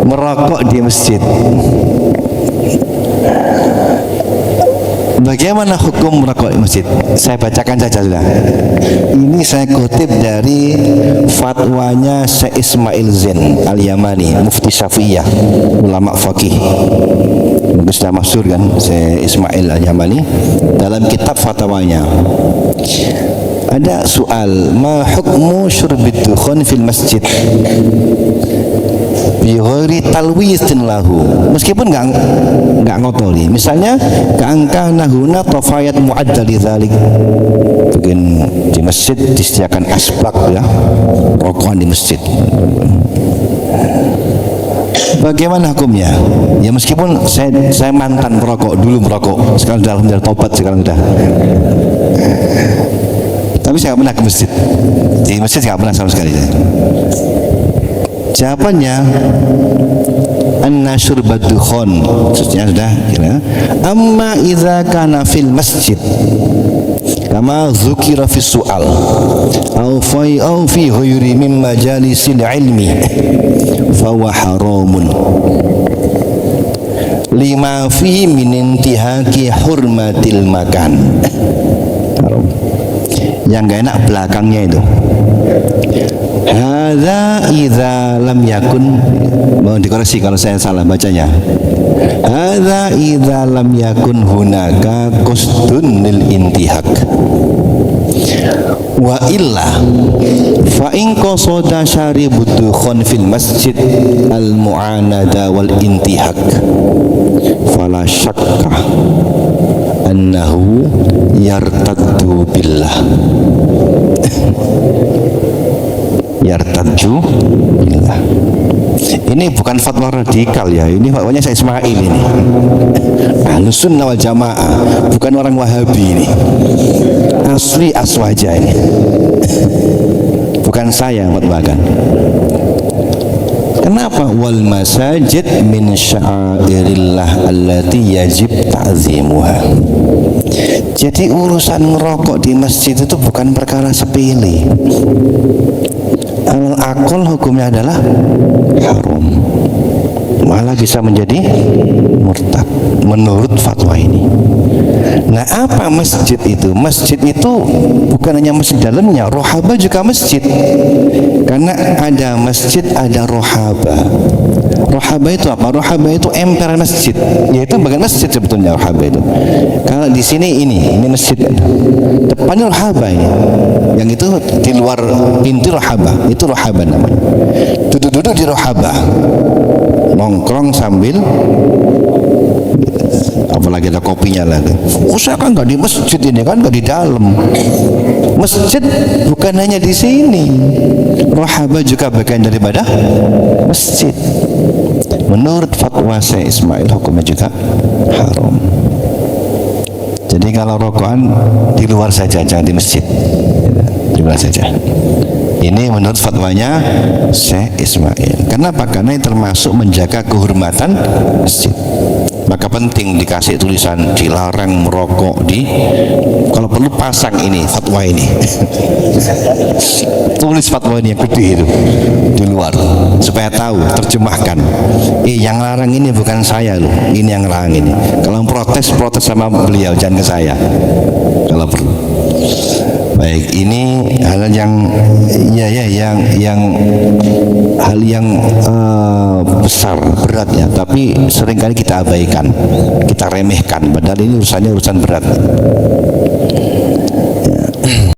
merokok di masjid. Bagaimana hukum merokok di masjid? Saya bacakan saja sudah. Ini saya kutip dari fatwanya Syekh Ismail Zain Al-Yamani, Mufti Syafi'iyah, ulama faqih. Mungkin sudah masyhur kan, Syekh Ismail Al-Yamani dalam kitab fatwanya. Ada soal, ma hukmu syurbid dukhan fil masjid bi ghairi talwisin lahu, meskipun enggak ngotoli. Misalnya keangka nahuna tafayat mu'addal dzalik, mungkin di masjid disediakan asbak ya, rokokan di masjid. Bagaimana hukumnya? Ya meskipun saya mantan perokok, dulu merokok, sekarang sudah alhamdulillah tobat, sekarang sudah. Tapi saya nggak pernah ke masjid. Di masjid nggak pernah sama sekali. Jawabannya an-nasyur badukhon, maksudnya sudah kira. Amma idza kana fil masjid kama dzukira fi su'al au fi ghayri min majalisil ilmi fa huwa haramun lima fi min intihaki hurmatil makan. Haram. Yang gak enak belakangnya itu. Hadza idza lam yakun, mau dikoreksi kalau saya salah bacanya. Hadza idza lam yakun hunaka qasdun lil intihak. Wa illa fa in qasada syaribud dukhon fil masjid al mu'anada wal intihak fala syakka annahu yartaddu billah. Yartaddu billah. Ini bukan fatwa radikal ya, ini fatwanya saya Ismail ini. Ahlus Sunnah wal Jamaah, bukan orang Wahabi ini. Asli aswaja ini. Bukan saya yang fatwakan. Kenapa? Wal masajid min sya'airillah allati yajib ta'zimuha. Jadi urusan merokok di masjid itu bukan perkara sepele. Al-aqal hukumnya adalah haram, malah bisa menjadi murtad menurut fatwa ini. Nah, apa masjid itu? Masjid itu bukan hanya masjid dalamnya, rohaba juga masjid. Karena ada masjid, ada rohaba. Rohaba itu apa? Rohaba itu emperan masjid, yaitu bagian masjid sebetulnya rohaba itu. Kalau di sini ini masjid, depannya rohaba ini. Yang itu di luar pintu rohaba, itu rohaba namanya. Duduk-duduk di rohaba, nongkrong sambil, apalagi ada kopinya lagi. Oh, saya kan nggak di masjid ini, kan nggak di dalam. Masjid bukan hanya di sini, rohaba juga bagian daripada masjid. Menurut fatwa saya Ismail, hukumnya juga haram. Jadi kalau rokokan di luar saja, jangan di masjid, di luar saja. Ini menurut fatwanya Syekh Ismail. Kenapa? Karena ini termasuk menjaga kehormatan masjid. Maka penting dikasih tulisan dilarang merokok di, kalau perlu pasang ini fatwa ini. Tulis fatwa ini yang gede itu di luar supaya tahu, terjemahkan. Yang larang ini bukan saya loh, ini yang larang ini. Kalau protes sama beliau, jangan ke saya. Kalau perlu. Baik, ini hal yang hal yang besar, berat ya, tapi seringkali kita abaikan, kita remehkan, padahal ini urusannya urusan berat.